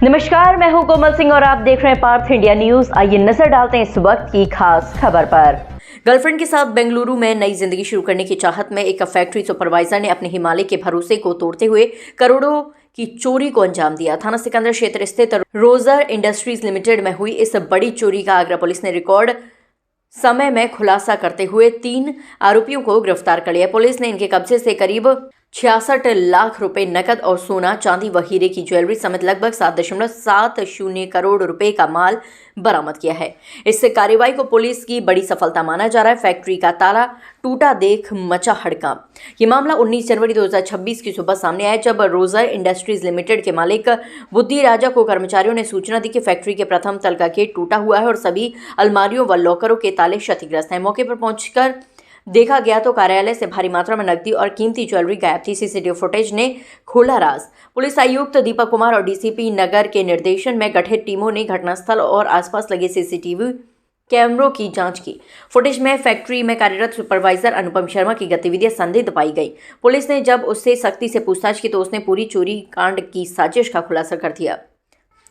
नमस्कार, मैं हूं कोमल सिंह और आप देख रहे हैं पार्थ इंडिया न्यूज। आइए नजर डालते हैं इस वक्त की खास खबर पर। गर्लफ्रेंड के साथ बेंगलुरु में नई जिंदगी शुरू करने की चाहत में एक फैक्ट्री सुपरवाइजर ने अपने हिमालय के भरोसे को तोड़ते हुए करोड़ों की चोरी को अंजाम दिया। थाना सिकंदर क्षेत्र स्थित रोजर इंडस्ट्रीज लिमिटेड में हुई इस बड़ी चोरी का आगरा पुलिस ने रिकॉर्ड समय में खुलासा करते हुए 3 आरोपियों को गिरफ्तार कर लिया। पुलिस ने इनके कब्जे से करीब 66 लाख रुपए नकद और सोना, चांदी व हीरे की ज्वेलरी समेत लगभग 7.70 करोड़ रुपए का माल बरामद किया है। इस कार्रवाई को पुलिस की बड़ी सफलता माना जा रहा है। फैक्ट्री का ताला टूटा देख मचा हड़कंप। ये मामला 19 जनवरी 2026 की सुबह सामने आया, जब रोजर इंडस्ट्रीज लिमिटेड के मालिक बुद्धि राजा को कर्मचारियों ने सूचना दी कि फैक्ट्री के प्रथम तल का गेट टूटा हुआ है और सभी अलमारियों व लॉकरों के ताले क्षतिग्रस्त हैं। मौके पर पहुंचकर देखा गया तो कार्यालय से भारी मात्रा में नकदी और कीमती ज्वेलरी गायब थी। सीसीटीवी फुटेज ने खोला राज। पुलिस आयुक्त दीपक कुमार और डीसीपी नगर के निर्देशन में गठित टीमों ने घटनास्थल और आसपास लगे सीसीटीवी कैमरों की जांच की। फुटेज में फैक्ट्री में कार्यरत सुपरवाइजर अनुपम शर्मा की गतिविधियां संदिग्ध पाई गई। पुलिस ने जब उससे सख्ती से पूछताछ की तो उसने पूरी चोरी कांड की साजिश का खुलासा कर दिया।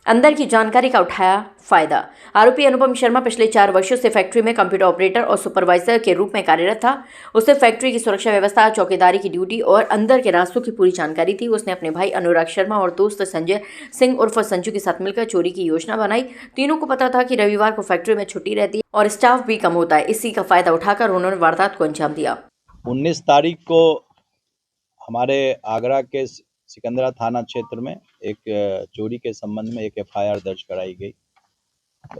अंदर की जानकारी का उठाया फायदा। आरोपी अनुपम शर्मा पिछले 4 वर्षों से फैक्ट्री में कंप्यूटर ऑपरेटर और सुपरवाइजर के रूप में कार्यरत था। उसे फैक्ट्री की सुरक्षा व्यवस्था, चौकीदारी की ड्यूटी और अंदर के रास्तों की पूरी जानकारी थी। उसने अपने भाई अनुराग शर्मा और दोस्त संजय सिंह उर्फ संजू के साथ मिलकर चोरी की योजना बनाई। तीनों को पता था कि रविवार को फैक्ट्री में छुट्टी रहती है और स्टाफ भी कम होता है। इसी का फायदा उठाकर उन्होंने वारदात को अंजाम दिया। 19 तारीख को हमारे आगरा के सिकंदरा थाना क्षेत्र में एक चोरी के संबंध में एक एफआईआर दर्ज कराई गई।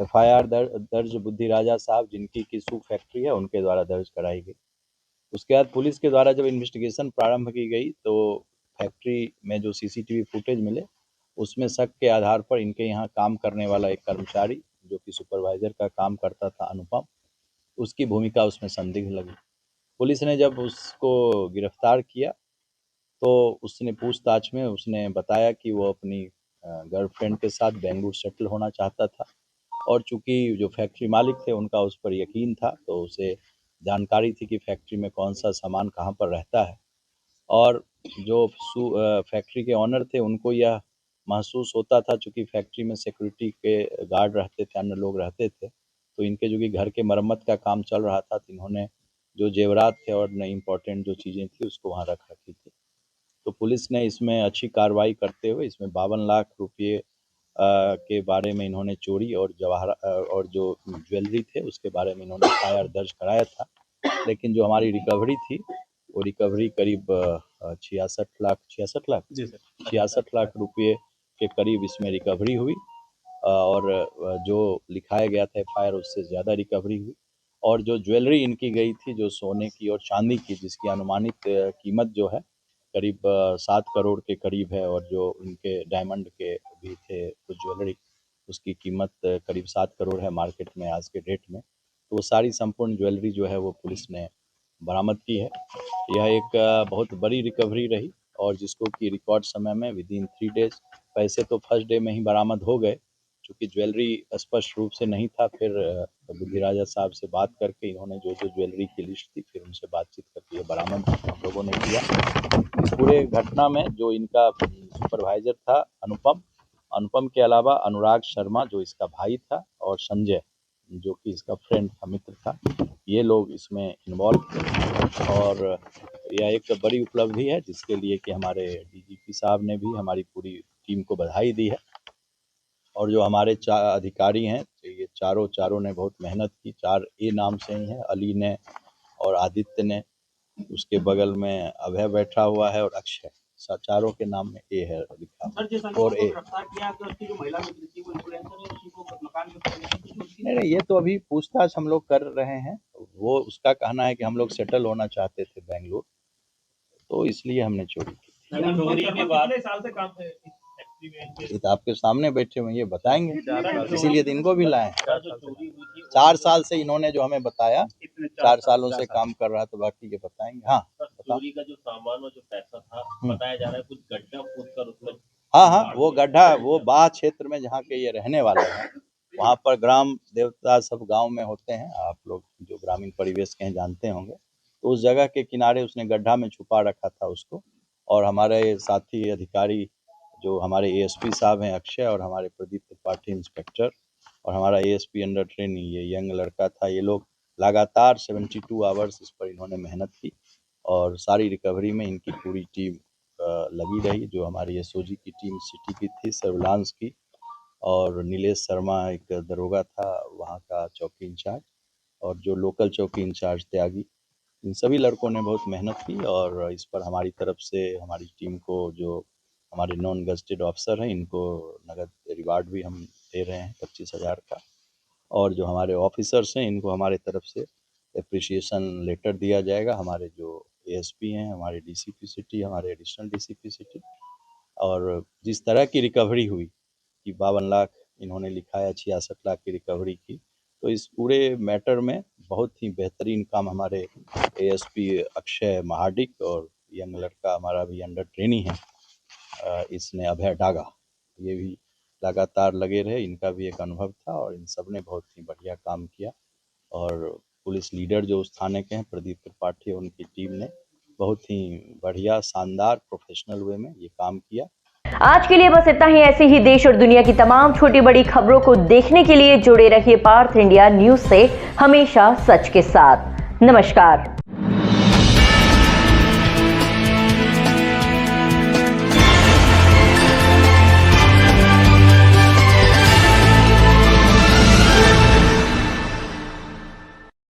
एफआईआर दर्ज बुद्धि राजा साहब, जिनकी किसू फैक्ट्री है, उनके द्वारा दर्ज कराई गई। उसके बाद पुलिस के द्वारा जब इन्वेस्टिगेशन प्रारंभ की गई तो फैक्ट्री में जो सीसीटीवी फुटेज मिले, उसमें शक के आधार पर इनके यहाँ काम करने वाला एक कर्मचारी जो कि सुपरवाइजर का काम करता था, अनुपम, उसकी भूमिका उसमें संदिग्ध लगी। पुलिस ने जब उसको गिरफ्तार किया तो उसने पूछताछ में उसने बताया कि वो अपनी गर्लफ्रेंड के साथ बेंगलुरु सेटल होना चाहता था और चूंकि जो फैक्ट्री मालिक थे उनका उस पर यकीन था, तो उसे जानकारी थी कि फैक्ट्री में कौन सा सामान कहाँ पर रहता है। और जो फैक्ट्री के ऑनर थे उनको यह महसूस होता था, चूँकि फैक्ट्री में सिक्योरिटी के गार्ड रहते थे, अन्य लोग रहते थे, तो इनके जो कि घर के मरम्मत का काम चल रहा था, तो इन्होंने जो जेवरात थे और इम्पोर्टेंट जो चीज़ें थी उसको वहाँ रख रखी थी। तो पुलिस ने इसमें अच्छी कार्रवाई करते हुए इसमें 52 लाख रुपये के बारे में इन्होंने चोरी और और जो ज्वेलरी थे उसके बारे में इन्होंने एफआईआर दर्ज कराया था। लेकिन जो हमारी रिकवरी थी वो रिकवरी करीब 66 लाख रुपये के करीब इसमें रिकवरी हुई और जो लिखाया गया था एफआईआर उससे ज़्यादा रिकवरी हुई। और जो ज्वेलरी इनकी गई थी, जो सोने की और चांदी की, जिसकी अनुमानित कीमत जो है करीब 7 करोड़ के करीब है, और जो इनके डायमंड के भी थे कुछ ज्वेलरी, उसकी कीमत करीब 7 करोड़ है मार्केट में आज के डेट में। तो वो सारी संपूर्ण ज्वेलरी जो है वो पुलिस ने बरामद की है। यह एक बहुत बड़ी रिकवरी रही और जिसको कि रिकॉर्ड समय में विदिन 3 डेज, पैसे तो फर्स्ट डे में ही बरामद हो गए, चूँकि ज्वेलरी स्पष्ट रूप से नहीं था। फिर बुद्धि राजा साहब से बात करके इन्होंने जो ज्वेलरी की लिस्ट थी, फिर उनसे बातचीत करके ये बरामद हम लोगों ने किया। इस पूरे घटना में जो इनका सुपरवाइजर था अनुपम के अलावा अनुराग शर्मा जो इसका भाई था और संजय जो कि इसका फ्रेंड था, मित्र था, ये लोग इसमें इन्वॉल्व थे। और यह एक बड़ी उपलब्धि है जिसके लिए कि हमारे डीजीपी साहब ने भी हमारी पूरी टीम को बधाई दी है। और जो हमारे अधिकारी हैं, ये चारों ने बहुत मेहनत की। 4A नाम से ही हैं, अली ने और आदित्य ने, उसके बगल में अभय बैठा हुआ है और अक्षय, चारों के नाम में ए है लिखा और ए। नहीं, ये तो अभी पूछताछ हम लोग कर रहे हैं। वो उसका कहना है कि हम लोग सेटल होना चाहते थे बेंगलुरु, तो इसलिए हमने चोरी की। ये तो आपके सामने बैठे हुए ये बताएंगे, इसीलिए तो इनको भी लाए। 4 साल से इन्होंने जो हमें बताया, 4 सालों से काम कर रहा, तो बाकी ये बताएंगे। हाँ, चोरी का जो सामान और जो पैसा था, बताया जा रहा है कुछ गड्ढा खोदकर उसमें। हाँ, वो गड्ढा वो बाह क्षेत्र में जहाँ के ये रहने वाले हैं, वहाँ पर ग्राम देवता सब गांव में होते हैं, आप लोग जो ग्रामीण परिवेश के हैं जानते होंगे। तो उस जगह के किनारे उसने गड्ढा में छुपा रखा था उसको, और हमारे साथी अधिकारी जो हमारे एएसपी साहब हैं अक्षय और हमारे प्रदीप त्रिपाठी इंस्पेक्टर और हमारा एएसपी अंडर ट्रेनिंग ये यंग लड़का था, ये लोग लगातार 72 आवर्स इस पर इन्होंने मेहनत की और सारी रिकवरी में इनकी पूरी टीम लगी रही। जो हमारी एसओजी की टीम सिटी की थी, सर्विलांस की, और नीलेश शर्मा एक दरोगा था वहाँ का चौकी इंचार्ज, और जो लोकल चौकी इंचार्ज त्यागी, इन सभी लड़कों ने बहुत मेहनत की और इस पर हमारी तरफ से हमारी टीम को, जो हमारे नॉन गजेटेड ऑफिसर हैं, इनको नगद रिवार्ड भी हम दे रहे हैं 25,000 का, और जो हमारे ऑफिसर्स हैं इनको हमारे तरफ से एप्रिसिएशन लेटर दिया जाएगा। हमारे जो एएसपी हैं, हमारे डीसीपी सिटी, हमारे एडिशनल डीसीपी सिटी, और जिस तरह की रिकवरी हुई कि 52 लाख इन्होंने लिखा है, 66 लाख की रिकवरी की, तो इस पूरे मैटर में बहुत ही बेहतरीन काम हमारे एएसपी अक्षय महाडिक और यंग लड़का हमारा भी अंडर ट्रेनिंग है, इसने अभय डागा, ये भी लगातार लगे रहे, इनका भी एक अनुभव था और इन सब ने बहुत ही बढ़िया काम किया। और पुलिस लीडर जो उस थाने के हैं प्रदीप त्रिपाठी और उनकी टीम ने बहुत ही बढ़िया शानदार प्रोफेशनल वे में ये काम किया। आज के लिए बस इतना ही। ऐसे ही देश और दुनिया की तमाम छोटी बड़ी खबरों को देखने के लिए जुड़े रहिए पार्थ इंडिया न्यूज से, हमेशा सच के साथ। नमस्कार।